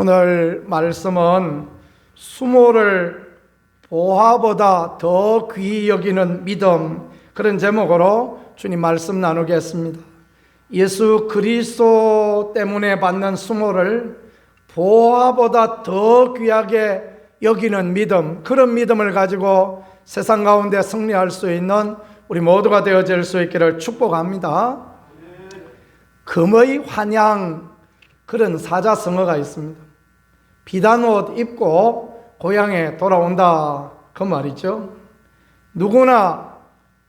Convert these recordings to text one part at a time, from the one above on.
오늘 말씀은 수모를 보화보다 더 귀히 여기는 믿음, 그런 제목으로 주님 말씀 나누겠습니다. 예수 그리스도 때문에 받는 수모를 보화보다 더 귀하게 여기는 믿음, 그런 믿음을 가지고 세상 가운데 승리할 수 있는 우리 모두가 되어질 수 있기를 축복합니다. 금의 환양, 그런 사자성어가 있습니다. 비단 옷 입고 고향에 돌아온다, 그 말이죠. 누구나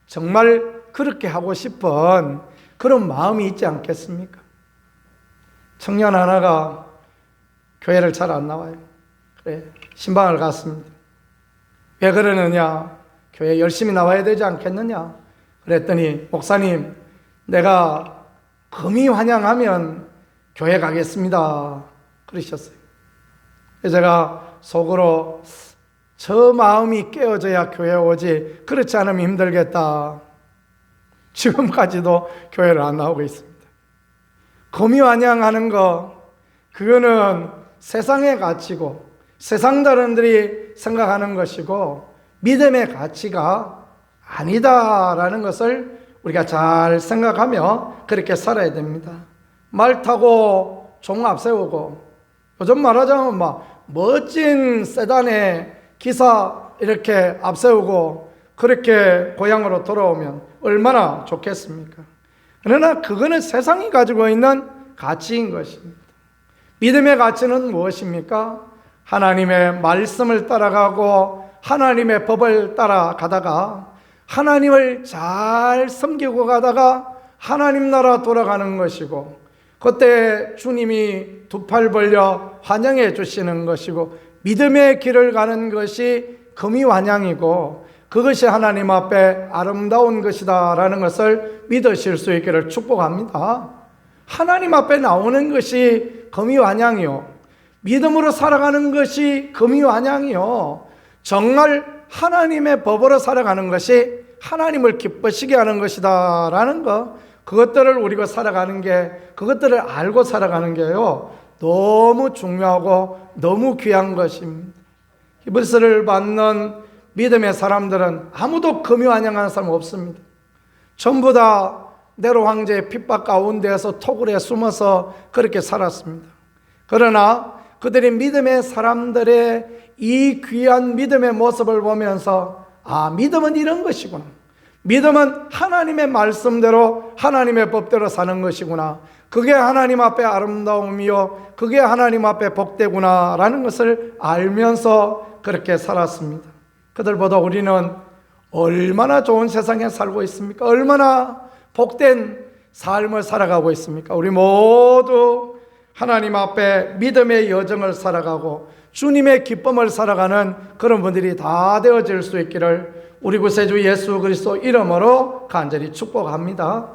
정말 그렇게 하고 싶은 그런 마음이 있지 않겠습니까? 청년 하나가 교회를 잘 안 나와요. 그래, 신방을 갔습니다. 왜 그러느냐? 교회 열심히 나와야 되지 않겠느냐? 그랬더니 목사님, 내가 금이 환영하면 교회 가겠습니다, 그러셨어요. 제가 속으로 저 마음이 깨어져야 교회 오지, 그렇지 않으면 힘들겠다. 지금까지도 교회를 안 나오고 있습니다. 금이 환영하는 거, 그거는 세상의 가치고 세상 사람들이 생각하는 것이고 믿음의 가치가 아니다라는 것을 우리가 잘 생각하며 그렇게 살아야 됩니다. 말 타고 종 앞세우고, 요즘 말하자면 막 멋진 세단에 기사 이렇게 앞세우고 그렇게 고향으로 돌아오면 얼마나 좋겠습니까? 그러나 그거는 세상이 가지고 있는 가치인 것입니다. 믿음의 가치는 무엇입니까? 하나님의 말씀을 따라가고 하나님의 법을 따라가다가 하나님을 잘 섬기고 가다가 하나님 나라 돌아가는 것이고, 그때 주님이 두 팔 벌려 환영해 주시는 것이고, 믿음의 길을 가는 것이 금이 환영이고 그것이 하나님 앞에 아름다운 것이다 라는 것을 믿으실 수 있기를 축복합니다. 하나님 앞에 나오는 것이 금이 환영이요, 믿음으로 살아가는 것이 금이 환영이요, 정말 하나님의 법으로 살아가는 것이 하나님을 기쁘시게 하는 것이다 라는 것, 그것들을 우리가 살아가는 게, 그것들을 알고 살아가는 게요, 너무 중요하고 너무 귀한 것입니다. 히브리서를 받는 믿음의 사람들은 아무도 금이 환영하는 사람 없습니다. 전부 다 네로 황제의 핍박 가운데에서 토굴에 숨어서 그렇게 살았습니다. 그러나 그들이 믿음의 사람들의 이 귀한 믿음의 모습을 보면서, 아, 믿음은 이런 것이구나, 믿음은 하나님의 말씀대로 하나님의 법대로 사는 것이구나, 그게 하나님 앞에 아름다움이요, 그게 하나님 앞에 복되구나 라는 것을 알면서 그렇게 살았습니다. 그들보다 우리는 얼마나 좋은 세상에 살고 있습니까? 얼마나 복된 삶을 살아가고 있습니까? 우리 모두 하나님 앞에 믿음의 여정을 살아가고 주님의 기쁨을 살아가는 그런 분들이 다 되어질 수 있기를 우리 구세주 예수 그리스도 이름으로 간절히 축복합니다.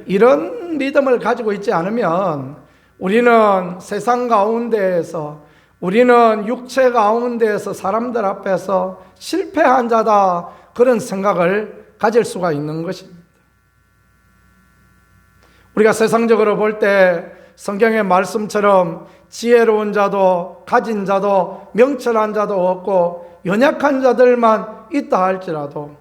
이런 믿음을 가지고 있지 않으면 우리는 세상 가운데에서, 우리는 육체 가운데에서 사람들 앞에서 실패한 자다, 그런 생각을 가질 수가 있는 것입니다. 우리가 세상적으로 볼 때 성경의 말씀처럼 지혜로운 자도 가진 자도 명철한 자도 없고 연약한 자들만 있다 할지라도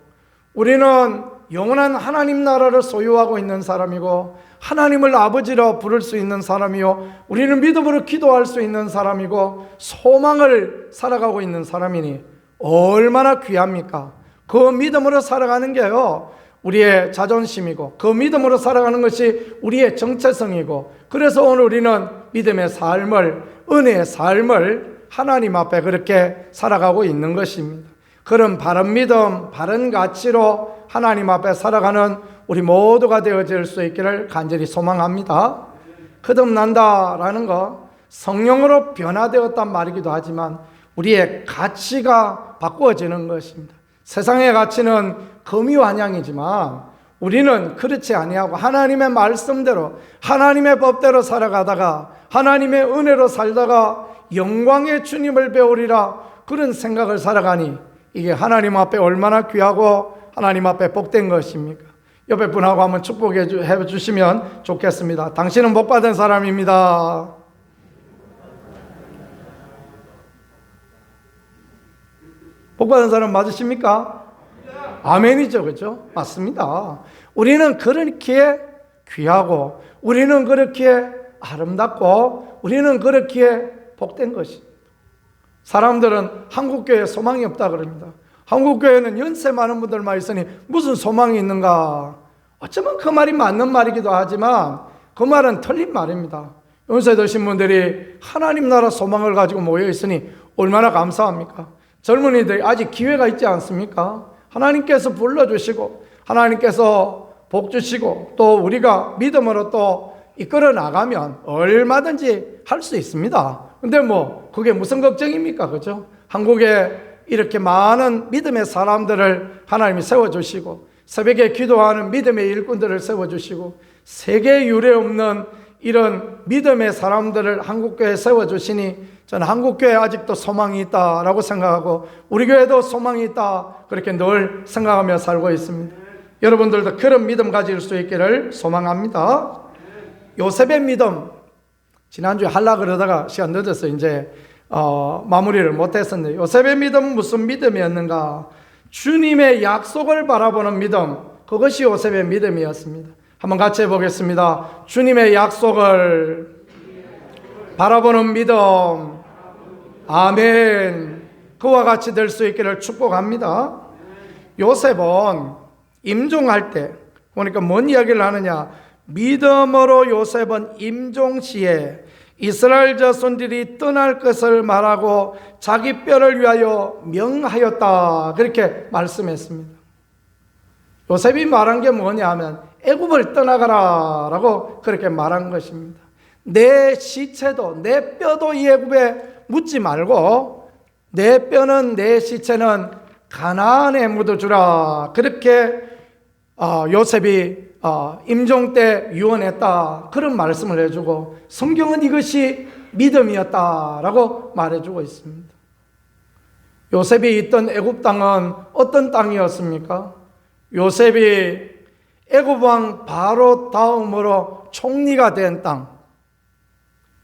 우리는 영원한 하나님 나라를 소유하고 있는 사람이고 하나님을 아버지로 부를 수 있는 사람이요, 우리는 믿음으로 기도할 수 있는 사람이고 소망을 살아가고 있는 사람이니 얼마나 귀합니까? 그 믿음으로 살아가는 게요, 우리의 자존심이고 그 믿음으로 살아가는 것이 우리의 정체성이고, 그래서 오늘 우리는 믿음의 삶을, 은혜의 삶을 하나님 앞에 그렇게 살아가고 있는 것입니다. 그런 바른 믿음, 바른 가치로 하나님 앞에 살아가는 우리 모두가 되어질 수 있기를 간절히 소망합니다. 거듭난다라는 거, 성령으로 변화되었단 말이기도 하지만 우리의 가치가 바꾸어지는 것입니다. 세상의 가치는 금이 환영이지만 우리는 그렇지 아니하고 하나님의 말씀대로 하나님의 법대로 살아가다가 하나님의 은혜로 살다가 영광의 주님을 배우리라, 그런 생각을 살아가니 이게 하나님 앞에 얼마나 귀하고 하나님 앞에 복된 것입니까? 옆에 분하고 한번 축복해 주시면 좋겠습니다. 당신은 복 받은 사람입니다. 복 받은 사람 맞으십니까? 아멘이죠. 그죠? 맞습니다. 우리는 그렇게 귀하고, 우리는 그렇게 아름답고, 우리는 그렇게 복된 것입니다. 사람들은 한국교회에 소망이 없다 그럽니다. 한국교회는 연세 많은 분들만 있으니 무슨 소망이 있는가? 어쩌면 그 말이 맞는 말이기도 하지만 그 말은 틀린 말입니다. 연세 드신 분들이 하나님 나라 소망을 가지고 모여 있으니 얼마나 감사합니까? 젊은이들이 아직 기회가 있지 않습니까? 하나님께서 불러주시고 하나님께서 복 주시고 또 우리가 믿음으로 또 이끌어 나가면 얼마든지 할 수 있습니다. 근데 뭐 그게 무슨 걱정입니까? 그죠? 한국에 이렇게 많은 믿음의 사람들을 하나님이 세워주시고 새벽에 기도하는 믿음의 일꾼들을 세워주시고 세계 유례 없는 이런 믿음의 사람들을 한국교회에 세워주시니 저는 한국교회에 아직도 소망이 있다라고 생각하고 우리 교회도 소망이 있다 그렇게 늘 생각하며 살고 있습니다. 여러분들도 그런 믿음 가질 수 있기를 소망합니다. 요셉의 믿음, 지난주에 하려고 그러다가 시간 늦어서 이제 마무리를 못했었는데 요셉의 믿음은 무슨 믿음이었는가? 주님의 약속을 바라보는 믿음, 그것이 요셉의 믿음이었습니다. 한번 같이 해보겠습니다. 주님의 약속을 바라보는 믿음. 아멘. 그와 같이 될 수 있기를 축복합니다. 요셉은 임종할 때 보니까 뭔 이야기를 하느냐? 믿음으로 요셉은 임종 시에 이스라엘 자손들이 떠날 것을 말하고 자기 뼈를 위하여 명하였다 그렇게 말씀했습니다. 요셉이 말한 게 뭐냐 하면 애굽을 떠나가라 라고 그렇게 말한 것입니다. 내 시체도 내 뼈도 이 애굽에 묻지 말고 내 뼈는 내 시체는 가나안에 묻어주라 그렇게 요셉이 임종 때 유언했다 그런 말씀을 해주고 성경은 이것이 믿음이었다라고 말해주고 있습니다. 요셉이 있던 애굽 땅은 어떤 땅이었습니까? 요셉이 애굽 왕 바로 다음으로 총리가 된 땅,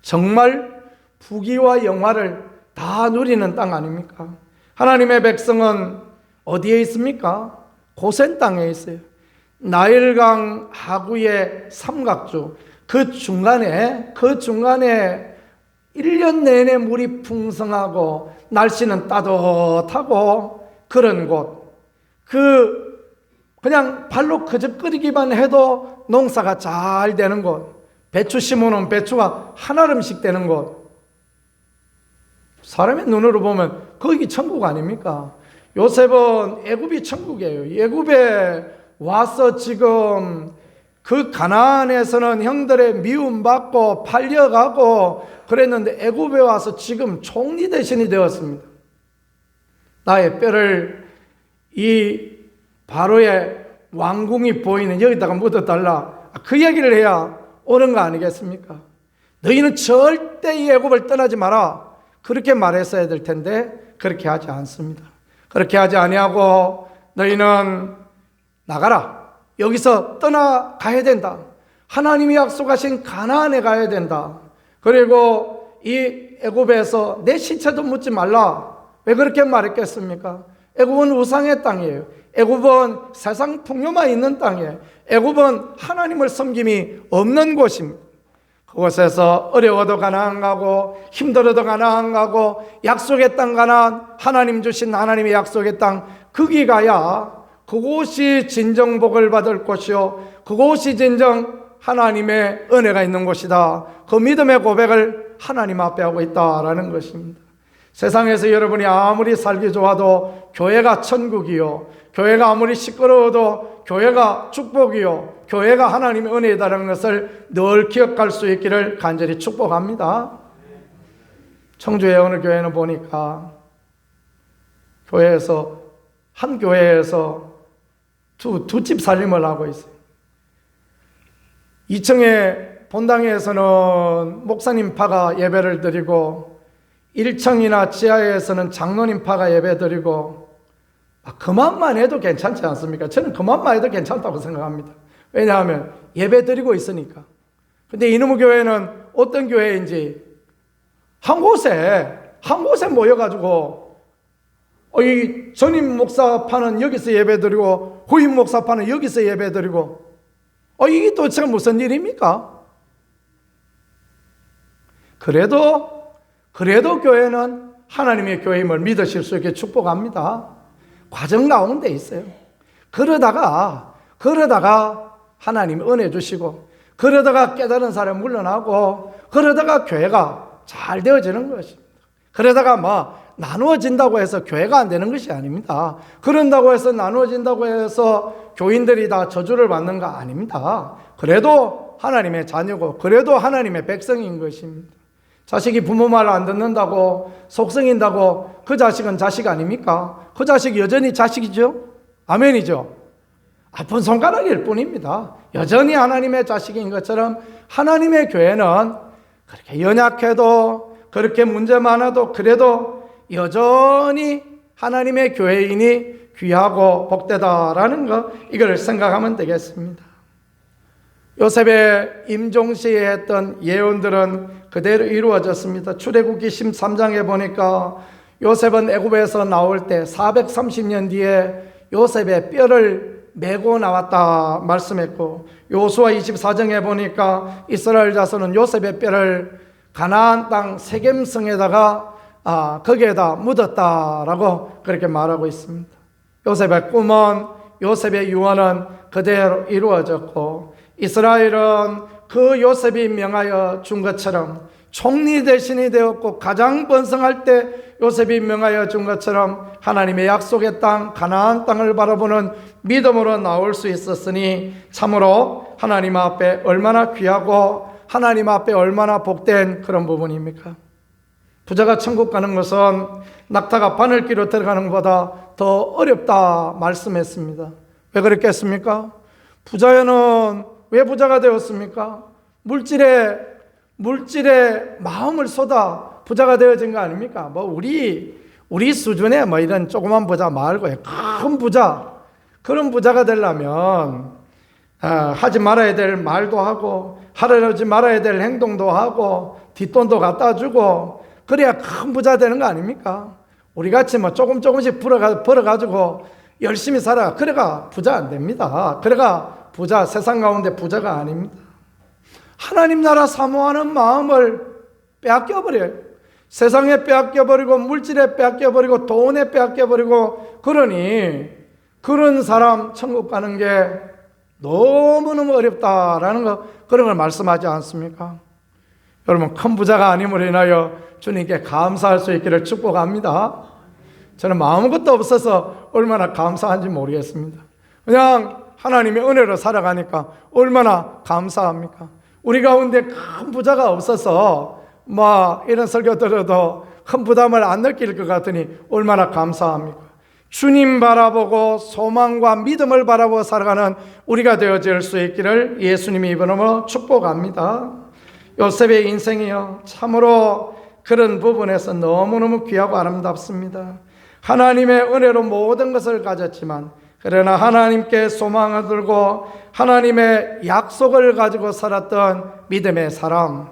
정말 부귀와 영화를 다 누리는 땅 아닙니까? 하나님의 백성은 어디에 있습니까? 고센 땅에 있어요. 나일강 하구의 삼각주 그 중간에 1년 내내 물이 풍성하고 날씨는 따뜻하고 그런 곳, 그냥 발로 그적거리기만 해도 농사가 잘 되는 곳, 배추 심어놓은 배추가 한아름씩 되는 곳, 사람의 눈으로 보면 거기 천국 아닙니까? 요셉은 애굽이 천국이에요. 애굽에 와서 지금 그 가나안에서는 형들의 미움받고 팔려가고 그랬는데 애굽에 와서 지금 총리 대신이 되었습니다. 나의 뼈를 이 바로의 왕궁이 보이는 여기다가 묻어달라 그 얘기를 해야 옳은 거 아니겠습니까? 너희는 절대 이 애굽을 떠나지 마라 그렇게 말했어야 될 텐데 그렇게 하지 않습니다. 그렇게 하지 아니하고 너희는 나가라. 여기서 떠나가야 된다. 하나님이 약속하신 가나안에 가야 된다. 그리고 이 애굽에서 내 시체도 묻지 말라. 왜 그렇게 말했겠습니까? 애굽은 우상의 땅이에요. 애굽은 세상 풍요만 있는 땅이에요. 애굽은 하나님을 섬김이 없는 곳입니다. 그곳에서 어려워도 가나안 가고 힘들어도 가나안 가고 약속의 땅 가나안, 하나님 주신 하나님의 약속의 땅 거기 가야 그곳이 진정 복을 받을 곳이요 그곳이 진정 하나님의 은혜가 있는 곳이다. 그 믿음의 고백을 하나님 앞에 하고 있다라는 것입니다. 세상에서 여러분이 아무리 살기 좋아도 교회가 천국이요 교회가 아무리 시끄러워도 교회가 축복이요 교회가 하나님의 은혜이다라는 것을 늘 기억할 수 있기를 간절히 축복합니다. 청주의 어느 교회는 보니까 한 교회에서 두 집 살림을 하고 있어요. 2층에 본당에서는 목사님 파가 예배를 드리고 1층이나 지하에서는 장로님 파가 예배 드리고 그만만 해도 괜찮지 않습니까? 저는 그만만 해도 괜찮다고 생각합니다. 왜냐하면 예배 드리고 있으니까. 근데 이놈의 교회는 어떤 교회인지 한 곳에 모여가지고 이 전임 목사파는 여기서 예배드리고 후임 목사파는 여기서 예배드리고 이게 도대체 무슨 일입니까? 그래도 교회는 하나님의 교회임을 믿으실 수 있게 축복합니다. 과정 가운데 있어요. 그러다가 하나님 은혜 주시고, 그러다가 깨달은 사람 물러나고, 그러다가 교회가 잘 되어지는 것입니다. 그러다가 나누어진다고 해서 교회가 안 되는 것이 아닙니다. 그런다고 해서 나누어진다고 해서 교인들이 다 저주를 받는 거 아닙니다. 그래도 하나님의 자녀고, 그래도 하나님의 백성인 것입니다. 자식이 부모 말 안 듣는다고 속성인다고 그 자식은 자식 아닙니까? 그 자식 여전히 자식이죠? 아멘이죠? 아픈 손가락일 뿐입니다. 여전히 하나님의 자식인 것처럼 하나님의 교회는 그렇게 연약해도, 그렇게 문제 많아도, 그래도 여전히 하나님의 교회인이 귀하고 복되다라는 거, 이걸 생각하면 되겠습니다. 요셉의 임종시에 했던 예언들은 그대로 이루어졌습니다. 출애굽기 13장에 보니까 요셉은 애굽에서 나올 때 430년 뒤에 요셉의 뼈를 메고 나왔다 말씀했고, 요수아 24장에 보니까 이스라엘 자손은 요셉의 뼈를 가나안 땅 세겜성에다가 거기에다 묻었다라고 그렇게 말하고 있습니다. 요셉의 꿈은, 요셉의 유언은 그대로 이루어졌고, 이스라엘은 그 요셉이 명하여 준 것처럼 총리 대신이 되었고, 가장 번성할 때 요셉이 명하여 준 것처럼 하나님의 약속의 땅 가나안 땅을 바라보는 믿음으로 나올 수 있었으니, 참으로 하나님 앞에 얼마나 귀하고 하나님 앞에 얼마나 복된 그런 부분입니까? 부자가 천국 가는 것은 낙타가 바늘귀로 들어가는 것보다 더 어렵다 말씀했습니다. 왜 그랬겠습니까? 부자는 왜 부자가 되었습니까? 물질에 마음을 쏟아 부자가 되어진 거 아닙니까? 우리 수준의 이런 조그만 부자 말고 큰 부자, 그런 부자가 되려면 하지 말아야 될 말도 하고, 하지 말아야 될 행동도 하고, 뒷돈도 갖다 주고, 그래야 큰 부자 되는 거 아닙니까? 우리같이 조금씩 벌어가지고 열심히 살아, 그래가 부자 안 됩니다. 그래가 부자, 세상 가운데 부자가 아닙니다. 하나님 나라 사모하는 마음을 빼앗겨버려요. 세상에 빼앗겨버리고, 물질에 빼앗겨버리고, 돈에 빼앗겨버리고, 그러니 그런 사람 천국 가는 게 너무너무 어렵다라는 거, 그런 걸 말씀하지 않습니까? 여러분, 큰 부자가 아님으로 인하여 주님께 감사할 수 있기를 축복합니다. 저는 아무것도 없어서 얼마나 감사한지 모르겠습니다. 그냥 하나님의 은혜로 살아가니까 얼마나 감사합니까? 우리 가운데 큰 부자가 없어서 이런 설교 들어도 큰 부담을 안 느낄 것 같으니 얼마나 감사합니까? 주님 바라보고 소망과 믿음을 바라보고 살아가는 우리가 되어질 수 있기를 예수님의 이름으로 축복합니다. 요셉의 인생이요, 참으로 그런 부분에서 너무너무 귀하고 아름답습니다. 하나님의 은혜로 모든 것을 가졌지만, 그러나 하나님께 소망을 들고 하나님의 약속을 가지고 살았던 믿음의 사람,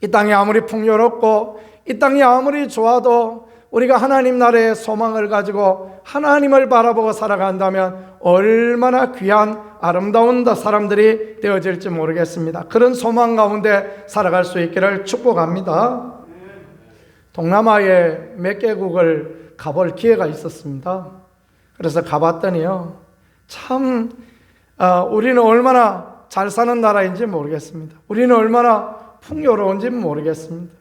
이 땅이 아무리 풍요롭고 이 땅이 아무리 좋아도 우리가 하나님 나라의 소망을 가지고 하나님을 바라보고 살아간다면 얼마나 귀한 아름다운 사람들이 되어질지 모르겠습니다. 그런 소망 가운데 살아갈 수 있기를 축복합니다. 동남아의 몇 개국을 가볼 기회가 있었습니다. 그래서 가봤더니요, 참 우리는 얼마나 잘 사는 나라인지 모르겠습니다. 우리는 얼마나 풍요로운지 모르겠습니다.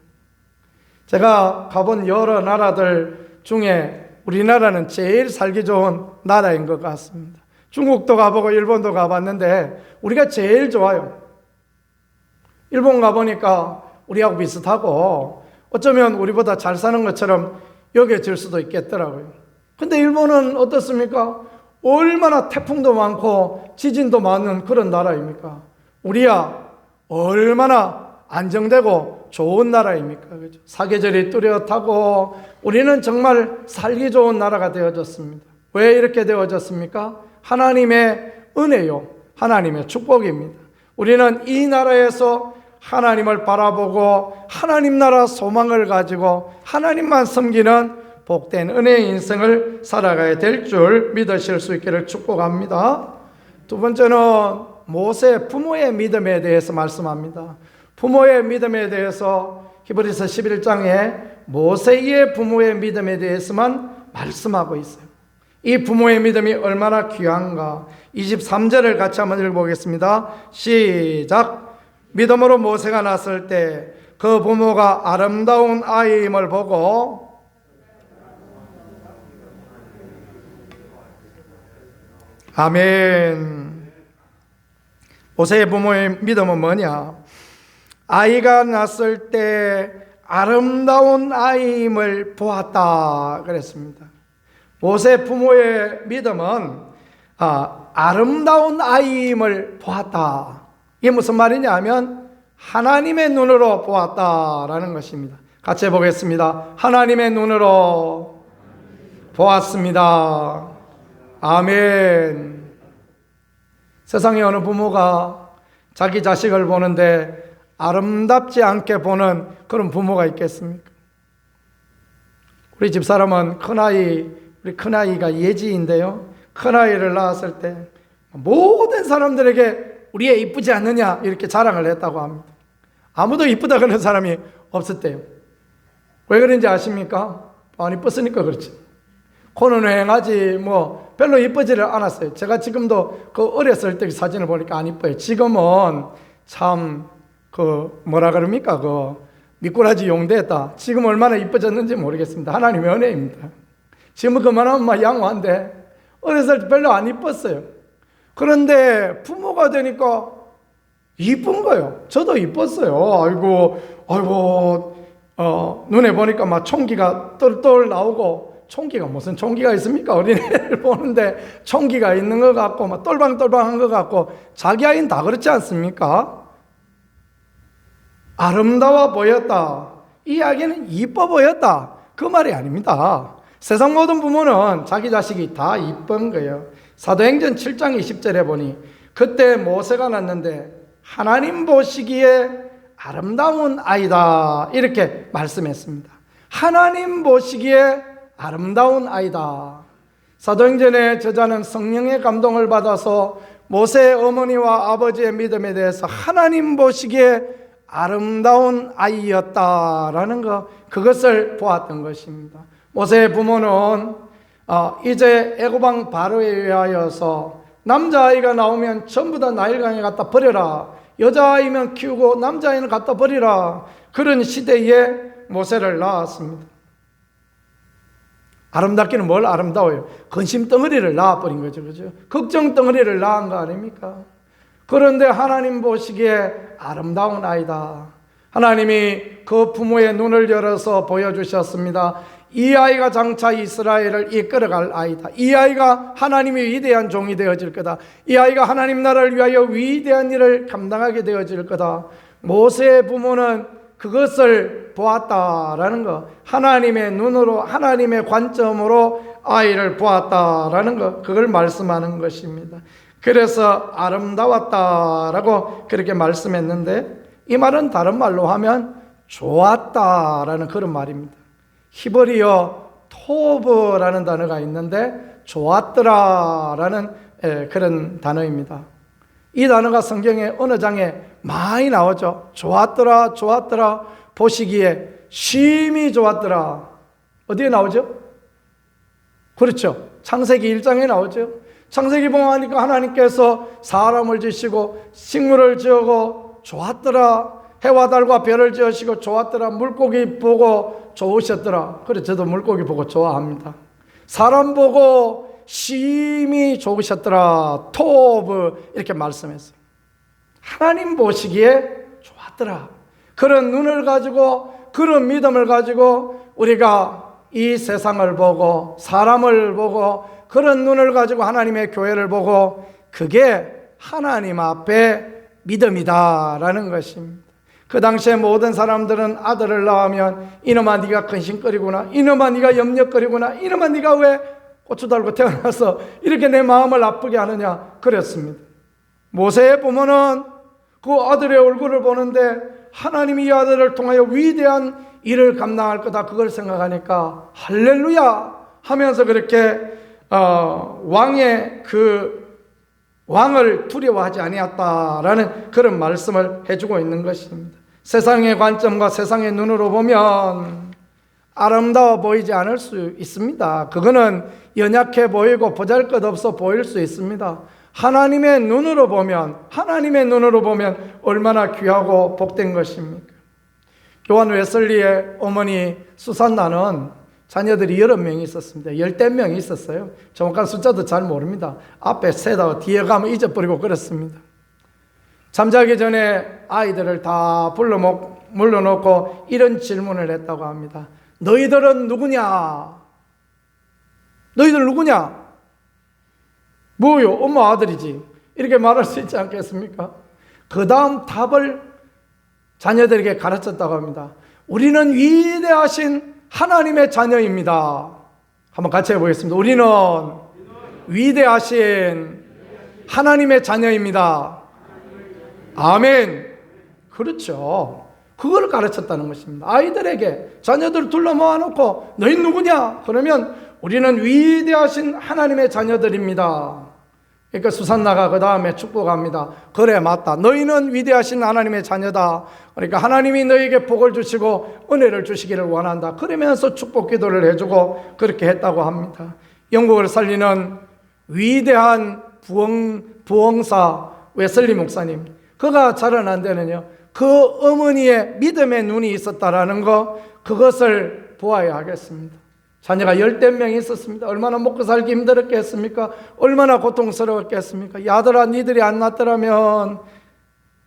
제가 가본 여러 나라들 중에 우리나라는 제일 살기 좋은 나라인 것 같습니다. 중국도 가보고 일본도 가봤는데 우리가 제일 좋아요. 일본 가보니까 우리하고 비슷하고 어쩌면 우리보다 잘 사는 것처럼 여겨질 수도 있겠더라고요. 근데 일본은 어떻습니까? 얼마나 태풍도 많고 지진도 많은 그런 나라입니까? 우리야 얼마나 안정되고 좋은 나라입니까? 그렇죠? 사계절이 뚜렷하고 우리는 정말 살기 좋은 나라가 되어졌습니다. 왜 이렇게 되어졌습니까? 하나님의 은혜요, 하나님의 축복입니다. 우리는 이 나라에서 하나님을 바라보고 하나님 나라 소망을 가지고 하나님만 섬기는 복된 은혜의 인생을 살아가야 될 줄 믿으실 수 있기를 축복합니다. 두 번째는 모세 부모의 믿음에 대해서 말씀합니다. 부모의 믿음에 대해서 히브리서 11장에 모세의 부모의 믿음에 대해서만 말씀하고 있어요. 이 부모의 믿음이 얼마나 귀한가. 23절을 같이 한번 읽어보겠습니다. 시작. 믿음으로 모세가 났을 때 그 부모가 아름다운 아이임을 보고 아멘. 모세의 부모의 믿음은 뭐냐? 아이가 났을 때 아름다운 아이임을 보았다 그랬습니다. 모세 부모의 믿음은 아름다운 아이임을 보았다. 이게 무슨 말이냐 하면 하나님의 눈으로 보았다라는 것입니다. 같이 해보겠습니다. 하나님의 눈으로 보았습니다. 아멘. 세상에 어느 부모가 자기 자식을 보는데 아름답지 않게 보는 그런 부모가 있겠습니까? 우리 집사람은 우리 큰아이가 예지인데요, 큰아이를 낳았을 때 모든 사람들에게 우리 애 이쁘지 않느냐 이렇게 자랑을 했다고 합니다. 아무도 이쁘다 그러는 사람이 없었대요. 왜 그런지 아십니까? 안 이뻤으니까 그렇지. 코는 휑하지 별로 이쁘지를 않았어요. 제가 지금도 그 어렸을 때 사진을 보니까 안 이뻐요. 지금은 참 뭐라 그럽니까? 미꾸라지 용대했다. 지금 얼마나 이뻐졌는지 모르겠습니다. 하나님의 은혜입니다. 지금은 그만하면 양호한데 어렸을 때 별로 안 이뻤어요. 그런데 부모가 되니까 이쁜 거예요. 저도 이뻤어요. 아이고, 눈에 보니까 막 총기가 똘똘 나오고, 총기가 무슨 총기가 있습니까? 어린애를 보는데 총기가 있는 것 같고, 막 똘방똘방한 것 같고, 자기 아이는 다 그렇지 않습니까? 아름다워 보였다. 이 아기는 이뻐 보였다. 그 말이 아닙니다. 세상 모든 부모는 자기 자식이 다 이쁜 거예요. 사도행전 7장 20절에 보니 그때 모세가 났는데 하나님 보시기에 아름다운 아이다 이렇게 말씀했습니다. 하나님 보시기에 아름다운 아이다. 사도행전의 저자는 성령의 감동을 받아서 모세의 어머니와 아버지의 믿음에 대해서 하나님 보시기에 아름다운 아이였다라는 그것을 보았던 것입니다. 모세의 부모는 이제 애고방 바로에 의하여서 남자아이가 나오면 전부 다 나일강에 갖다 버려라, 여자아이면 키우고 남자아이는 갖다 버리라, 그런 시대에 모세를 낳았습니다. 아름답기는 뭘 아름다워요? 근심 덩어리를 낳아버린 거죠. 그죠? 걱정 덩어리를 낳은 거 아닙니까? 그런데 하나님 보시기에 아름다운 아이다. 하나님이 그 부모의 눈을 열어서 보여주셨습니다. 이 아이가 장차 이스라엘을 이끌어갈 아이다. 이 아이가 하나님의 위대한 종이 되어질 거다. 이 아이가 하나님 나라를 위하여 위대한 일을 감당하게 되어질 거다. 모세의 부모는 그것을 보았다라는 것, 하나님의 눈으로, 하나님의 관점으로 아이를 보았다라는 것, 그걸 말씀하는 것입니다. 그래서 아름다웠다라고 그렇게 말씀했는데, 이 말은 다른 말로 하면 좋았다라는 그런 말입니다. 히브리어 토브라는 단어가 있는데 좋았더라라는 그런 단어입니다. 이 단어가 성경의 어느 장에 많이 나오죠. 좋았더라, 좋았더라, 보시기에 심히 좋았더라. 어디에 나오죠? 그렇죠. 창세기 1장에 나오죠. 창세기 보니까 하나님께서 사람을 지으시고 식물을 지으고 좋았더라, 해와 달과 별을 지으시고 좋았더라, 물고기 보고 좋으셨더라. 그래, 저도 물고기 보고 좋아합니다. 사람 보고 심히 좋으셨더라, 토브, 이렇게 말씀했어요. 하나님 보시기에 좋았더라. 그런 눈을 가지고, 그런 믿음을 가지고 우리가 이 세상을 보고 사람을 보고 그런 눈을 가지고 하나님의 교회를 보고, 그게 하나님 앞에 믿음이다라는 것입니다. 그 당시에 모든 사람들은 아들을 낳으면 이놈아 네가 근심거리구나, 이놈아 네가 염려거리구나, 이놈아 네가 왜 고추 달고 태어나서 이렇게 내 마음을 아프게 하느냐 그랬습니다. 모세의 부모는 그 아들의 얼굴을 보는데 하나님이 이 아들을 통하여 위대한 일을 감당할 거다 그걸 생각하니까 할렐루야 하면서 그렇게 왕을 두려워하지 아니었다라는 그런 말씀을 해주고 있는 것입니다. 세상의 관점과 세상의 눈으로 보면 아름다워 보이지 않을 수 있습니다. 그거는 연약해 보이고 보잘것없어 보일 수 있습니다. 하나님의 눈으로 보면 얼마나 귀하고 복된 것입니까? 요한 웨슬리의 어머니 수산나는 자녀들이 여러 명이 있었습니다. 10명이 있었어요. 정확한 숫자도 잘 모릅니다. 앞에 세다가 뒤에 가면 잊어버리고 그렇습니다. 잠자기 전에 아이들을 다 불러놓고 이런 질문을 했다고 합니다. 너희들은 누구냐? 너희들 누구냐? 뭐요? 엄마 아들이지. 이렇게 말할 수 있지 않겠습니까? 그 다음 답을 자녀들에게 가르쳤다고 합니다. 우리는 위대하신 하나님의 자녀입니다. 한번 같이 해보겠습니다. 우리는 위대하신 하나님의 자녀입니다. 아멘. 그렇죠. 그걸 가르쳤다는 것입니다. 아이들에게 자녀들 둘러 모아놓고 너희 누구냐? 그러면 우리는 위대하신 하나님의 자녀들입니다. 그러니까 수산나가 그 다음에 축복합니다. 그래 맞다. 너희는 위대하신 하나님의 자녀다. 그러니까 하나님이 너희에게 복을 주시고 은혜를 주시기를 원한다. 그러면서 축복 기도를 해주고 그렇게 했다고 합니다. 영국을 살리는 위대한 부흥사 웨슬리 목사님, 그가 자라난 데는요, 그 어머니의 믿음의 눈이 있었다라는 거, 그것을 보아야 하겠습니다. 자녀가 10명이 있었습니다. 얼마나 먹고 살기 힘들었겠습니까? 얼마나 고통스러웠겠습니까? 야들아 니들이 안 낳더라면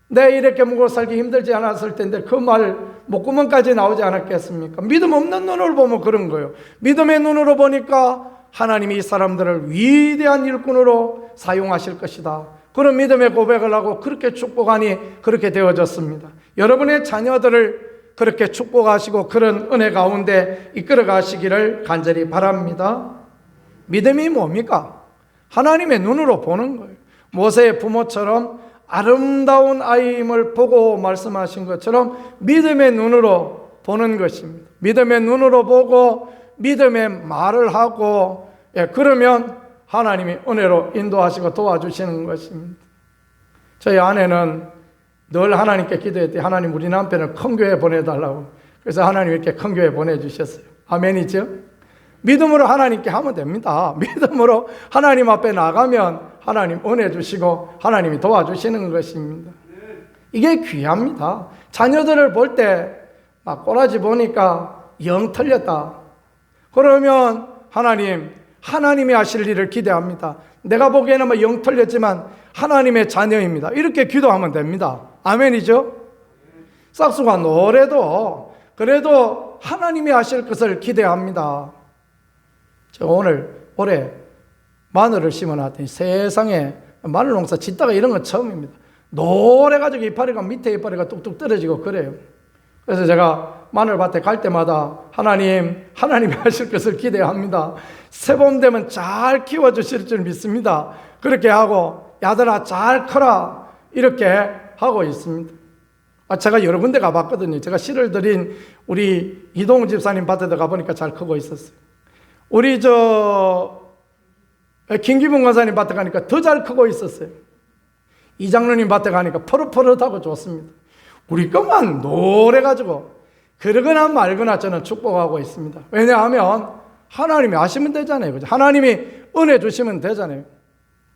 내 이렇게 먹고 살기 힘들지 않았을 텐데, 그 말 목구멍까지 나오지 않았겠습니까? 믿음 없는 눈으로 보면 그런 거예요. 믿음의 눈으로 보니까 하나님이 이 사람들을 위대한 일꾼으로 사용하실 것이다. 그런 믿음의 고백을 하고 그렇게 축복하니 그렇게 되어졌습니다. 여러분의 자녀들을 그렇게 축복하시고 그런 은혜 가운데 이끌어 가시기를 간절히 바랍니다. 믿음이 뭡니까? 하나님의 눈으로 보는 거예요. 모세의 부모처럼 아름다운 아이임을 보고 말씀하신 것처럼 믿음의 눈으로 보는 것입니다. 믿음의 눈으로 보고 믿음의 말을 하고, 그러면 하나님이 은혜로 인도하시고 도와주시는 것입니다. 저희 아내는 늘 하나님께 기도했더니 하나님 우리 남편을 큰 교회 보내달라고. 그래서 하나님 이렇게 큰 교회 보내주셨어요. 아멘이죠? 믿음으로 하나님께 하면 됩니다. 믿음으로 하나님 앞에 나가면 하나님 은혜 주시고 하나님이 도와주시는 것입니다. 이게 귀합니다. 자녀들을 볼 때 막 꼬라지 보니까 영 틀렸다. 그러면 하나님이 하실 일을 기대합니다. 내가 보기에는 뭐 영 틀렸지만 하나님의 자녀입니다. 이렇게 기도하면 됩니다. 아멘이죠? 싹수가 노래도 그래도 하나님이 하실 것을 기대합니다. 제가 올해 마늘을 심어놨더니 세상에 마늘 농사 짓다가 이런 건 처음입니다. 노래가지고 이파리가 밑에 이파리가 뚝뚝 떨어지고 그래요. 그래서 제가 마늘밭에 갈 때마다 하나님이 하실 것을 기대합니다. 새봄 되면 잘 키워주실 줄 믿습니다. 그렇게 하고 야들아 잘 커라 이렇게 하고 있습니다. 제가 여러 군데 가봤거든요. 제가 씨를 드린 우리 이동우 집사님 밭에도 가보니까 잘 크고 있었어요. 우리 김기문 권사님 밭에 가니까 더 잘 크고 있었어요. 이장로님 밭에 가니까 푸릇푸릇하고 좋습니다. 우리 것만 노래가지고 그러거나 말거나 저는 축복하고 있습니다. 왜냐하면 하나님이 하시면 되잖아요. 그죠? 하나님이 은혜 주시면 되잖아요.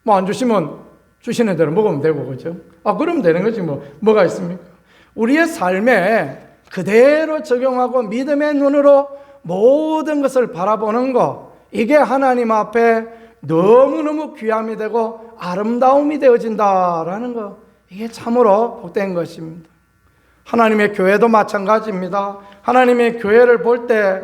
뭐 안 주시면 주시는 대로 먹으면 되고, 그죠? 그러면 되는 거지 뭐가 있습니까? 우리의 삶에 그대로 적용하고 믿음의 눈으로 모든 것을 바라보는 것, 이게 하나님 앞에 너무너무 귀함이 되고 아름다움이 되어진다라는 것, 이게 참으로 복된 것입니다. 하나님의 교회도 마찬가지입니다. 하나님의 교회를 볼 때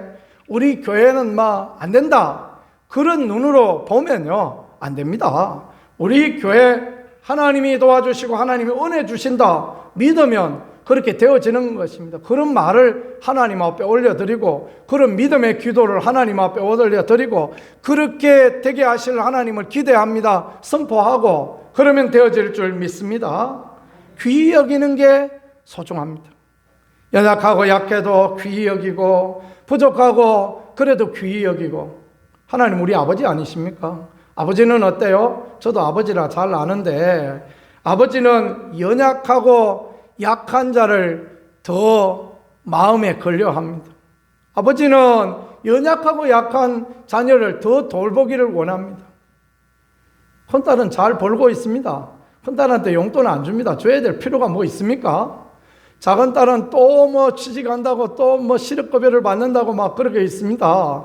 우리 교회는 안 된다, 그런 눈으로 보면요 안 됩니다. 우리 교회 하나님이 도와주시고 하나님이 은혜 주신다 믿으면 그렇게 되어지는 것입니다. 그런 말을 하나님 앞에 올려드리고 그런 믿음의 기도를 하나님 앞에 올려드리고 그렇게 되게 하실 하나님을 기대합니다. 선포하고 그러면 되어질 줄 믿습니다. 귀히 여기는 게 소중합니다. 연약하고 약해도 귀히 여기고 부족하고 그래도 귀히 여기고. 하나님 우리 아버지 아니십니까? 아버지는 어때요? 저도 아버지라 잘 아는데 아버지는 연약하고 약한 자를 더 마음에 걸려합니다. 아버지는 연약하고 약한 자녀를 더 돌보기를 원합니다. 큰딸은 잘 벌고 있습니다. 큰딸한테 용돈 안 줍니다. 줘야 될 필요가 뭐 있습니까? 작은 딸은 또 뭐 취직한다고 또 뭐 실업급여를 받는다고 막 그렇게 있습니다.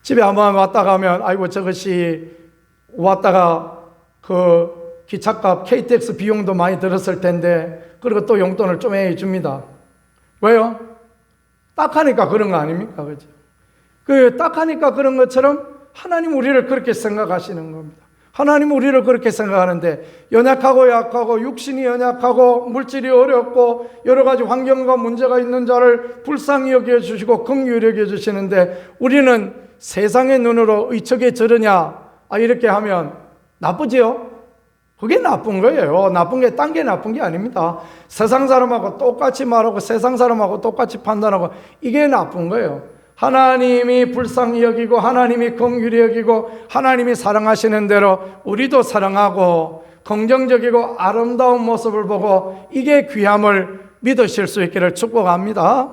집에 한번 왔다 가면 아이고 저것이 왔다가 그 기차값 KTX 비용도 많이 들었을 텐데 그리고 또 용돈을 좀 줍니다. 왜요? 딱하니까 그런 거 아닙니까? 그죠? 그 딱하니까 그런 것처럼 하나님 우리를 그렇게 생각하시는 겁니다. 하나님 우리를 그렇게 생각하는데 연약하고 약하고 육신이 연약하고 물질이 어렵고 여러 가지 환경과 문제가 있는 자를 불쌍히 여겨주시고 긍휼히 여겨주시는데 우리는 세상의 눈으로 의척에 저르냐 이렇게 하면 나쁘지요? 그게 나쁜 거예요. 나쁜 게 딴 게 나쁜 게 아닙니다. 세상 사람하고 똑같이 말하고 세상 사람하고 똑같이 판단하고 이게 나쁜 거예요. 하나님이 불쌍히 여기고 하나님이 긍휼히 여기고 하나님이 사랑하시는 대로 우리도 사랑하고 긍정적이고 아름다운 모습을 보고 이게 귀함을 믿으실 수 있기를 축복합니다.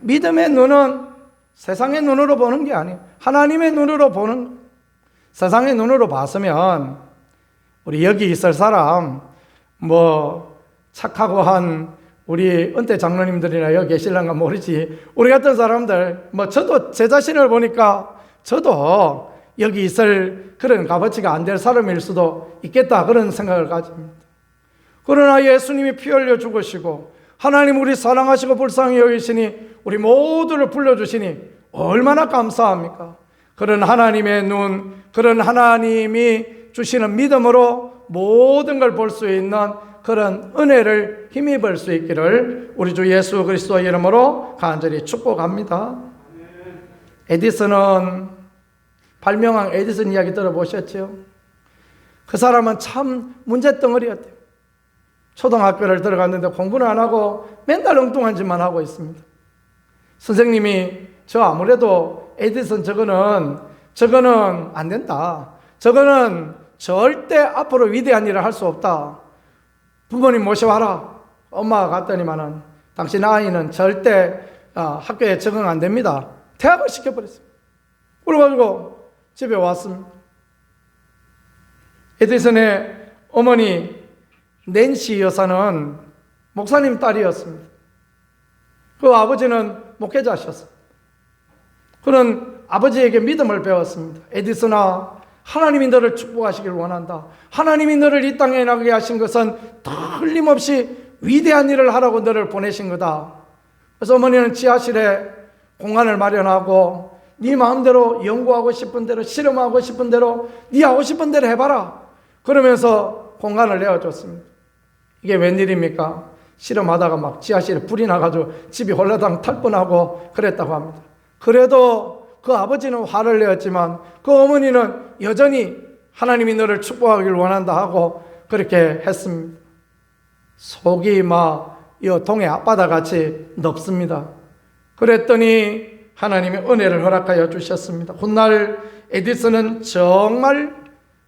믿음의 눈은 세상의 눈으로 보는 게 아니에요. 하나님의 눈으로 보는. 세상의 눈으로 봤으면 우리 여기 있을 사람 뭐 착하고 한 우리 은퇴 장로님들이나 여기 계실란가 모르지 우리 같은 사람들 뭐 저도 제 자신을 보니까 저도 여기 있을 그런 값어치가 안 될 사람일 수도 있겠다 그런 생각을 가집니다. 그러나 예수님이 피 흘려 죽으시고 하나님 우리 사랑하시고 불쌍히 여기시니 우리 모두를 불러주시니 얼마나 감사합니까? 그런 하나님의 눈, 그런 하나님이 주시는 믿음으로 모든 걸 볼 수 있는 그런 은혜를 힘입을 수 있기를 우리 주 예수 그리스도의 이름으로 간절히 축복합니다. 에디슨은 발명왕 에디슨 이야기 들어보셨죠? 그 사람은 참 문제덩어리였대요. 초등학교를 들어갔는데 공부는 안 하고 맨날 엉뚱한 짓만 하고 있습니다. 선생님이 저 아무래도 에디슨 저거는 안 된다. 저거는 절대 앞으로 위대한 일을 할 수 없다. 부모님 모셔와라. 엄마가 갔더니만은 당신 아이는 절대 학교에 적응 안 됩니다. 퇴학을 시켜버렸어요. 그래가지고 집에 왔습니다. 에디슨의 어머니 낸시 여사는 목사님 딸이었습니다. 그 아버지는 목회자셨어요. 그런 아버지에게 믿음을 배웠습니다. 에디슨아, 하나님이 너를 축복하시길 원한다. 하나님이 너를 이 땅에 나게 하신 것은 틀림없이 위대한 일을 하라고 너를 보내신 거다. 그래서 어머니는 지하실에 공간을 마련하고 네 마음대로 연구하고 싶은 대로 실험하고 싶은 대로 네 하고 싶은 대로 해봐라. 그러면서 공간을 내어줬습니다. 이게 웬일입니까? 실험하다가 막 지하실에 불이 나가지고 집이 홀라당 탈 뻔하고 그랬다고 합니다. 그래도 그 아버지는 화를 내었지만 그 어머니는 여전히 하나님이 너를 축복하길 원한다 하고 그렇게 했습니다. 속이 막 이 동해 앞바다같이 넓습니다. 그랬더니 하나님이 은혜를 허락하여 주셨습니다. 훗날 에디슨은 정말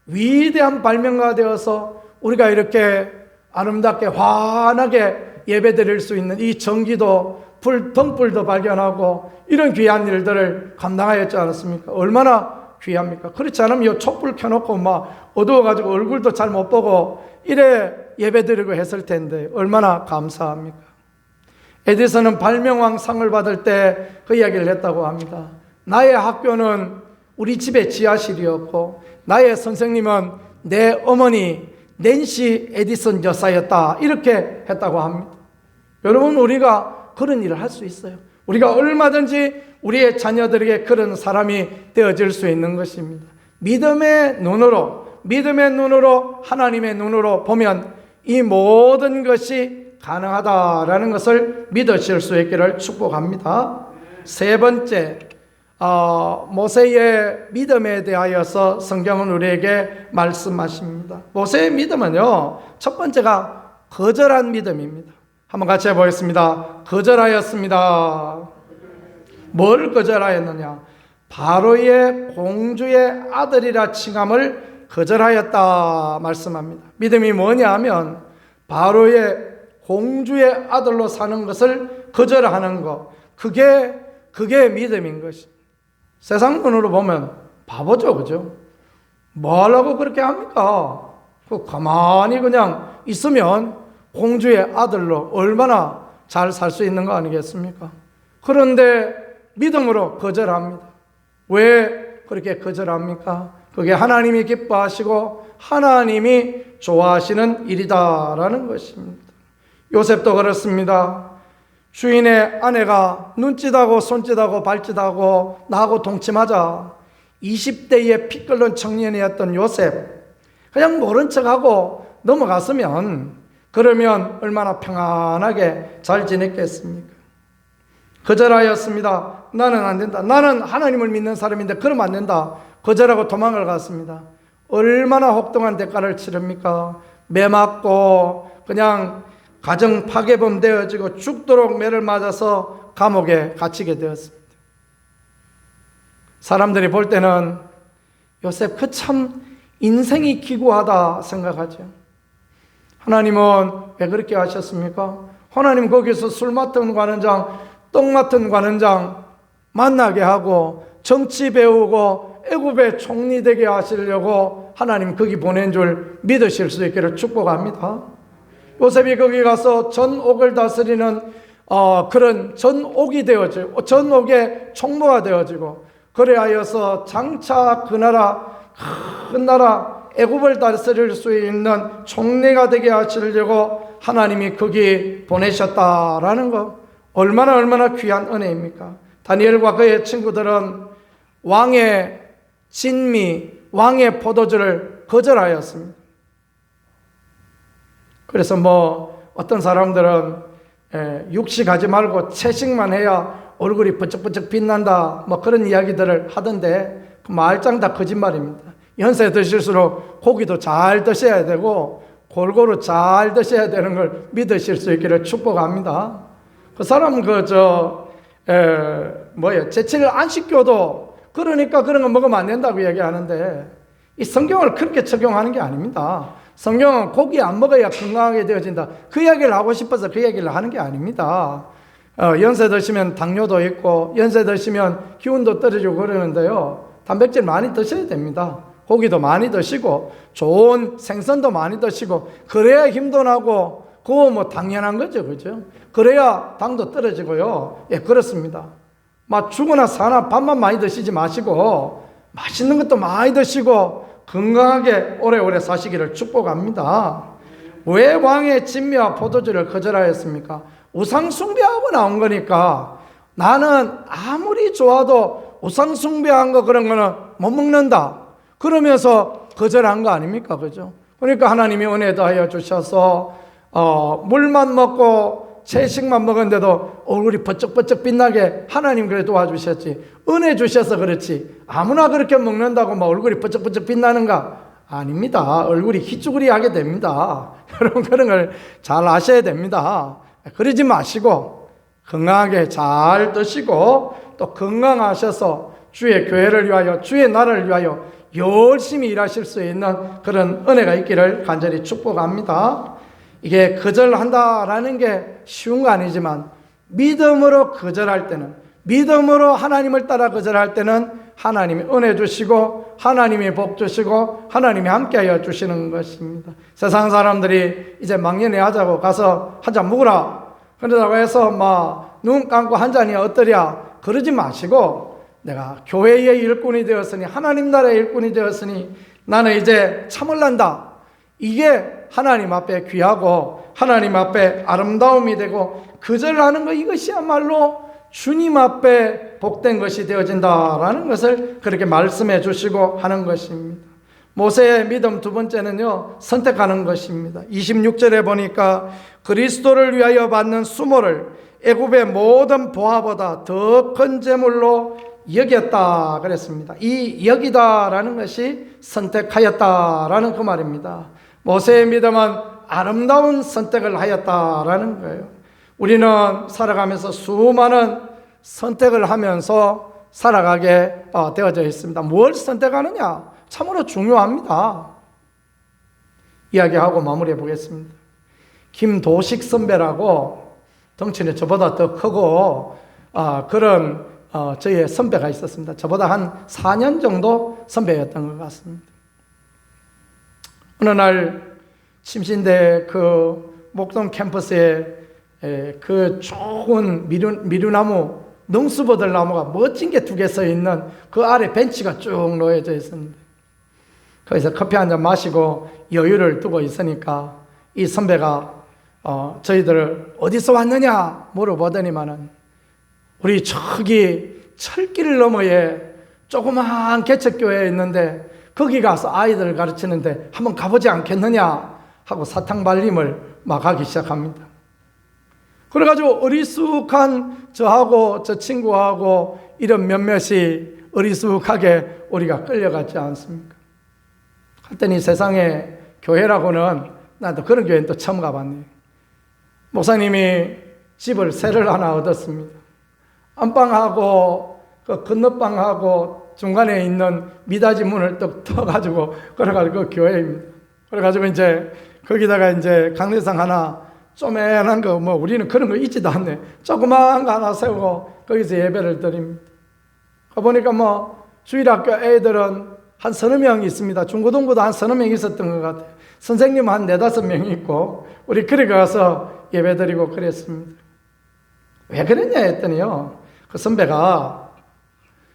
위대한 발명가 되어서 우리가 이렇게 아름답게 환하게 예배드릴 수 있는 이 전기도 등불도 발견하고 이런 귀한 일들을 감당하였지 않았습니까? 얼마나 귀합니까? 그렇지 않으면 이 촛불 켜놓고 막 어두워가지고 얼굴도 잘 못 보고 이래 예배드리고 했을 텐데 얼마나 감사합니까? 에디슨은 발명왕 상을 받을 때 그 이야기를 했다고 합니다. 나의 학교는 우리 집의 지하실이었고 나의 선생님은 내 어머니 낸시 에디슨 여사였다 이렇게 했다고 합니다. 여러분 우리가 그런 일을 할 수 있어요. 우리가 얼마든지 우리의 자녀들에게 그런 사람이 되어질 수 있는 것입니다. 믿음의 눈으로 하나님의 눈으로 보면 이 모든 것이 가능하다라는 것을 믿으실 수 있기를 축복합니다. 세 번째, 모세의 믿음에 대하여서 성경은 우리에게 말씀하십니다. 모세의 믿음은요, 첫 번째가 거절한 믿음입니다. 한번 같이 해보겠습니다. 거절하였습니다. 뭘 거절하였느냐? 바로의 공주의 아들이라 칭함을 거절하였다 말씀합니다. 믿음이 뭐냐 하면 바로의 공주의 아들로 사는 것을 거절하는 것, 그게 믿음인 것입니다. 세상 눈으로 보면 바보죠, 그죠? 뭐 하려고 그렇게 합니까? 가만히 그냥 있으면 공주의 아들로 얼마나 잘 살 수 있는 거 아니겠습니까? 그런데 믿음으로 거절합니다. 왜 그렇게 거절합니까? 그게 하나님이 기뻐하시고 하나님이 좋아하시는 일이다라는 것입니다. 요셉도 그렇습니다. 주인의 아내가 눈짓하고 손짓하고 발짓하고 나하고 동침하자 20대의 피 끓는 청년이었던 요셉, 그냥 모른 척하고 넘어갔으면 그러면 얼마나 평안하게 잘 지냈겠습니까? 거절하였습니다. 나는 안 된다. 나는 하나님을 믿는 사람인데 그러면 안 된다. 거절하고 도망을 갔습니다. 얼마나 혹독한 대가를 치릅니까? 매 맞고 그냥 가정 파괴범 되어지고 죽도록 매를 맞아서 감옥에 갇히게 되었습니다. 사람들이 볼 때는 요셉 그 참 인생이 기구하다 생각하죠. 하나님은 왜 그렇게 하셨습니까? 하나님 거기서 술 맡은 관원장, 떡 맡은 관원장 만나게 하고 정치 배우고 애굽의 총리 되게 하시려고 하나님 거기 보낸 줄 믿으실 수 있기를 축복합니다. 요셉이 거기 가서 전옥을 다스리는 그런 전옥이 되어지고 전옥의 총무가 되어지고 그래하여서 장차 그 나라 큰 나라 애굽을 다스릴 수 있는 총리가 되게 하시려고 하나님이 거기 보내셨다라는 것, 얼마나 귀한 은혜입니까? 다니엘과 그의 친구들은 왕의 진미, 왕의 포도주를 거절하였습니다. 그래서 어떤 사람들은 육식하지 말고 채식만 해야 얼굴이 번쩍번쩍 빛난다 그런 이야기들을 하던데 그 말짱 다 거짓말입니다. 연세 드실수록 고기도 잘 드셔야 되고 골고루 잘 드셔야 되는 걸 믿으실 수 있기를 축복합니다. 그 사람은 제칠 안식교도 그러니까 그런 거 먹으면 안 된다고 얘기하는데 이 성경을 그렇게 적용하는 게 아닙니다. 성경은 고기 안 먹어야 건강하게 되어진다. 그 이야기를 하고 싶어서 그 이야기를 하는 게 아닙니다. 연세 드시면 당뇨도 있고 연세 드시면 기운도 떨어지고 그러는데요. 단백질 많이 드셔야 됩니다. 고기도 많이 드시고 좋은 생선도 많이 드시고 그래야 힘도 나고 그거 당연한 거죠, 그죠? 그래야 당도 떨어지고요. 예, 그렇습니다. 죽으나 사나 밥만 많이 드시지 마시고 맛있는 것도 많이 드시고 건강하게 오래오래 사시기를 축복합니다. 왜 왕의 진미와 포도주를 거절하였습니까? 우상 숭배하고 나온 거니까 나는 아무리 좋아도 우상 숭배한 거 그런 거는 못 먹는다. 그러면서 거절한 거 아닙니까? 그죠? 그러니까 하나님이 은혜 더하여 주셔서 물만 먹고 채식만 먹었는데도 얼굴이 번쩍번쩍 빛나게 하나님 그래 도와주셨지. 은혜 주셔서 그렇지. 아무나 그렇게 먹는다고 얼굴이 번쩍번쩍 빛나는가? 아닙니다. 얼굴이 희쭈그리하게 됩니다. 여러분 그런 걸 잘 아셔야 됩니다. 그러지 마시고 건강하게 잘 드시고 또 건강하셔서 주의 교회를 위하여 주의 나라를 위하여 열심히 일하실 수 있는 그런 은혜가 있기를 간절히 축복합니다. 이게 거절한다라는 게 쉬운 거 아니지만 믿음으로 거절할 때는, 믿음으로 하나님을 따라 거절할 때는 하나님이 은혜 주시고 하나님이 복 주시고 하나님이 함께하여 주시는 것입니다. 세상 사람들이 이제 막년회 하자고 가서 한 잔 먹으라 그러다고 해서 눈 감고 한 잔이 어떠랴 그러지 마시고 내가 교회의 일꾼이 되었으니 하나님 나라의 일꾼이 되었으니 나는 이제 참을란다. 이게 하나님 앞에 귀하고 하나님 앞에 아름다움이 되고 거절하는 거 이것이야말로 주님 앞에 복된 것이 되어진다라는 것을 그렇게 말씀해 주시고 하는 것입니다. 모세의 믿음 두 번째는요, 선택하는 것입니다. 26절에 보니까 그리스도를 위하여 받는 수모를 애굽의 모든 보화보다 더 큰 재물로 여겼다 그랬습니다. 이 여기다라는 것이 선택하였다라는 그 말입니다. 모세의 믿음은 아름다운 선택을 하였다라는 거예요. 우리는 살아가면서 수많은 선택을 하면서 살아가게 되어져 있습니다. 뭘 선택하느냐? 참으로 중요합니다. 이야기하고 마무리해 보겠습니다. 김도식 선배라고 덩치는 저보다 더 크고 그런 저의 선배가 있었습니다. 저보다 한 4년 정도 선배였던 것 같습니다. 어느 날 침신대 그 목동 캠퍼스에 그 좋은 미류나무, 능수보들 나무가 멋진 게 2개 서 있는 그 아래 벤치가 쭉 놓여져 있었는데, 거기서 커피 한 잔 마시고 여유를 두고 있으니까 이 선배가 저희들을 어디서 왔느냐 물어보더니만은 우리 저기 철길 너머에 조그마한 개척교회에 있는데 거기 가서 아이들을 가르치는데 한번 가보지 않겠느냐 하고 사탕발림을 막 하기 시작합니다. 그래가지고 어리숙한 저하고 저 친구하고 이런 몇몇이 어리숙하게 우리가 끌려갔지 않습니까? 그랬더니 세상에 교회라고는, 나도 그런 교회는 또 처음 가봤네요. 목사님이 집을 세를 하나 얻었습니다. 안방하고 그 건너방하고 중간에 있는 미닫이 문을 뚝 터가지고 그래가지고 그 교회입니다. 그래가지고 이제 거기다가 이제 강대상 하나 쪼매난 거, 뭐 우리는 그런 거 있지도 않네. 조그마한 거 하나 세우고 거기서 예배를 드립니다. 가보니까 뭐 주일학교 애들은 한 30명 있습니다. 중고등부도 한 30명 있었던 것 같아요. 선생님 한 4-5명 있고 우리 그래 가서 예배 드리고 그랬습니다. 왜 그랬냐 했더니요, 그 선배가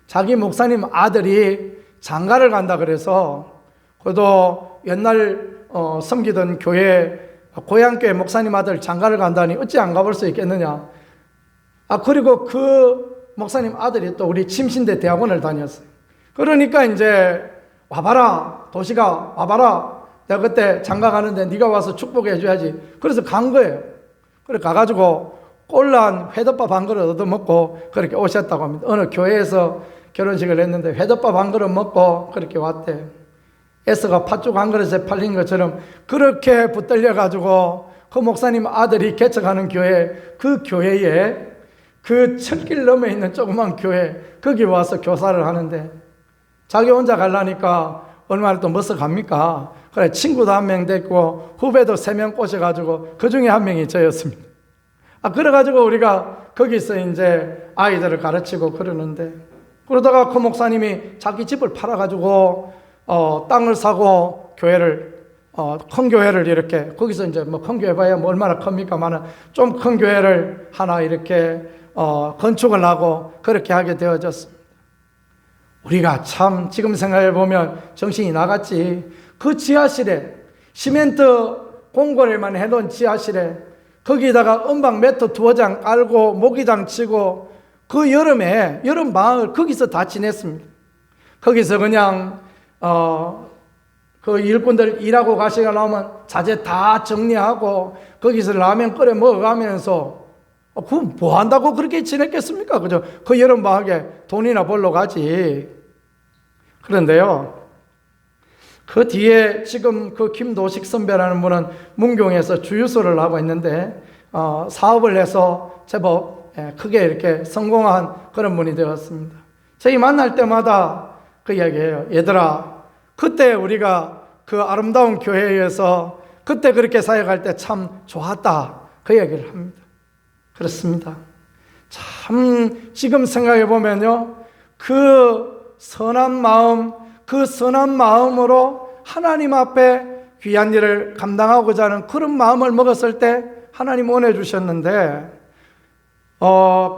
자기 목사님 아들이 장가를 간다 그래서, 그래도 옛날 섬기던 교회, 고향교회 목사님 아들 장가를 간다니 어찌 안 가볼 수 있겠느냐. 그리고 그 목사님 아들이 또 우리 침신대 대학원을 다녔어요. 그러니까 이제 와봐라, 도시가 와봐라, 내가 그때 장가 가는데 네가 와서 축복해 줘야지. 그래서 간 거예요. 그래 가가지고 꼴란 회덮밥 한 그릇 얻어먹고 그렇게 오셨다고 합니다. 어느 교회에서 결혼식을 했는데 회덮밥 한 그릇 먹고 그렇게 왔대요. 에서가 팥죽 한 그릇에 팔린 것처럼 그렇게 붙들려가지고 그 목사님 아들이 개척하는 교회, 그 교회에 그 철길 너머에 있는 조그만 교회, 거기 와서 교사를 하는데 자기 혼자 가려니까 얼마나 또 멋서 갑니까? 그래 친구도 한 명 됐고 후배도 3명 꼬셔가지고 그 중에 한 명이 저였습니다. 그래가지고 우리가 거기서 이제 아이들을 가르치고 그러는데, 그러다가 그 목사님이 자기 집을 팔아가지고 땅을 사고 교회를, 큰 교회를 이렇게, 거기서 이제 뭐 큰 교회 봐야 뭐 얼마나 큽니까만은 좀 큰 교회를 하나 이렇게 건축을 하고 그렇게 하게 되어졌습니다. 우리가 참 지금 생각해 보면 정신이 나갔지. 그 지하실에 시멘트 공고리만 해놓은 지하실에 거기다가 은박 매트 2장 깔고 모기장 치고 그 여름에 여름방학을 거기서 다 지냈습니다. 거기서 그냥 그 일꾼들 일하고 가시가 나오면 자재 다 정리하고 거기서 라면 끓여 먹어가면서 그 뭐 한다고 그렇게 지냈겠습니까? 그죠? 그 여름방학에 돈이나 벌러 가지. 그런데요, 그 뒤에 지금 그 김도식 선배라는 분은 문경에서 주유소를 하고 있는데 사업을 해서 제법 크게 이렇게 성공한 그런 분이 되었습니다. 저희 만날 때마다 그 이야기예요. 얘들아, 그때 우리가 그 아름다운 교회에서 그때 그렇게 사역할 때 참 좋았다, 그 얘기를 합니다. 그렇습니다. 참 지금 생각해 보면요, 그 선한 마음, 그 선한 마음으로 하나님 앞에 귀한 일을 감당하고자 하는 그런 마음을 먹었을 때 하나님 원해 주셨는데,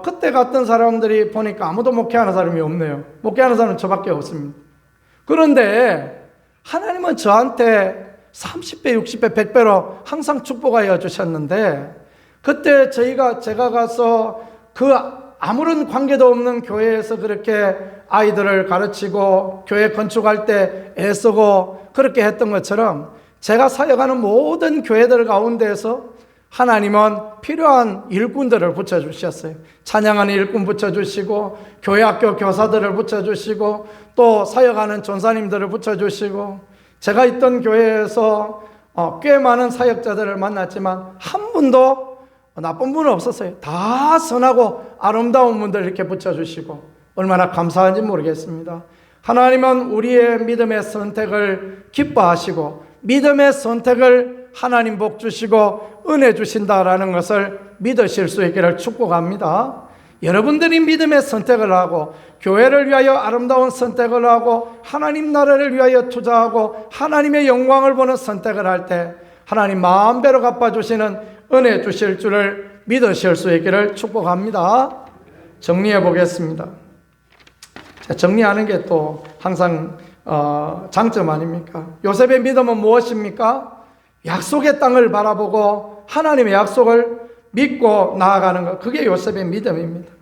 그때 갔던 사람들이 보니까 아무도 목회하는 사람이 없네요. 목회하는 사람은 저밖에 없습니다. 그런데 하나님은 저한테 30배, 60배, 100배로 항상 축복하여 주셨는데, 그때 제가 가서 그 아무런 관계도 없는 교회에서 그렇게 아이들을 가르치고 교회 건축할 때 애쓰고 그렇게 했던 것처럼 제가 사역하는 모든 교회들 가운데에서 하나님은 필요한 일꾼들을 붙여주셨어요. 찬양하는 일꾼 붙여주시고 교회 학교 교사들을 붙여주시고 또 사역하는 전사님들을 붙여주시고, 제가 있던 교회에서 꽤 많은 사역자들을 만났지만 한 분도 나쁜 분은 없었어요. 다 선하고 아름다운 분들 이렇게 붙여주시고 얼마나 감사한지 모르겠습니다. 하나님은 우리의 믿음의 선택을 기뻐하시고 믿음의 선택을 하나님 복 주시고 은혜 주신다라는 것을 믿으실 수 있기를 축복합니다. 여러분들이 믿음의 선택을 하고 교회를 위하여 아름다운 선택을 하고 하나님 나라를 위하여 투자하고 하나님의 영광을 보는 선택을 할 때 하나님 마음대로 갚아주시는 은혜 주실 줄을 믿으실 수 있기를 축복합니다. 정리해 보겠습니다. 정리하는 게 또 항상 장점 아닙니까? 요셉의 믿음은 무엇입니까? 약속의 땅을 바라보고 하나님의 약속을 믿고 나아가는 것, 그게 요셉의 믿음입니다.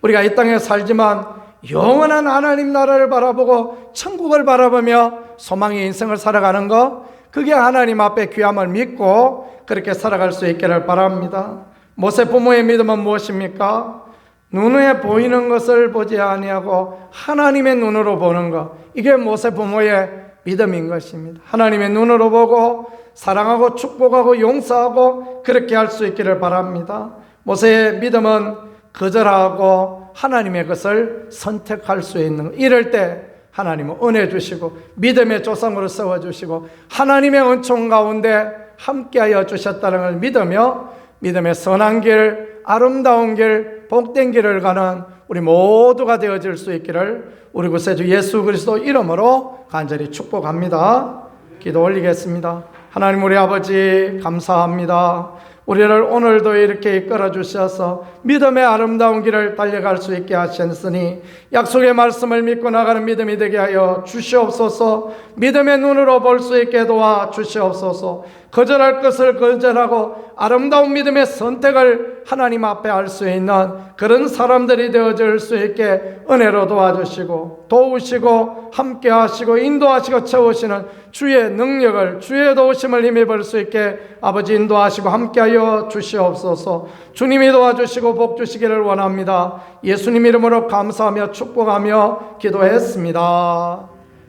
우리가 이 땅에 살지만 영원한 하나님 나라를 바라보고 천국을 바라보며 소망의 인생을 살아가는 것, 그게 하나님 앞에 귀함을 믿고 그렇게 살아갈 수 있기를 바랍니다. 모세 부모의 믿음은 무엇입니까? 눈에 보이는 것을 보지 아니하고 하나님의 눈으로 보는 것, 이게 모세 부모의 믿음인 것입니다. 하나님의 눈으로 보고 사랑하고 축복하고 용서하고 그렇게 할 수 있기를 바랍니다. 모세의 믿음은 거절하고 하나님의 것을 선택할 수 있는 것, 이럴 때 하나님은 은혜 주시고 믿음의 조상으로 세워주시고 하나님의 은총 가운데 함께하여 주셨다는 걸 믿으며 믿음의 선한 길, 아름다운 길, 복된 길을 가는 우리 모두가 되어질 수 있기를 우리 구세주 예수 그리스도 이름으로 간절히 축복합니다. 기도 올리겠습니다. 하나님 우리 아버지 감사합니다. 우리를 오늘도 이렇게 이끌어 주셔서 믿음의 아름다운 길을 달려갈 수 있게 하셨으니 약속의 말씀을 믿고 나가는 믿음이 되게 하여 주시옵소서. 믿음의 눈으로 볼 수 있게 도와 주시옵소서. 거절할 것을 거절하고 아름다운 믿음의 선택을 하나님 앞에 할 수 있는 그런 사람들이 되어질 수 있게 은혜로 도와주시고 도우시고 함께 하시고 인도하시고 채우시는 주의 능력을, 주의 도우심을 힘입을 수 있게 아버지 인도하시고 함께하여 주시옵소서. 주님이 도와주시고 복 주시기를 원합니다. 예수님 이름으로 감사하며 축복하며 기도했습니다.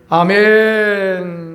아멘.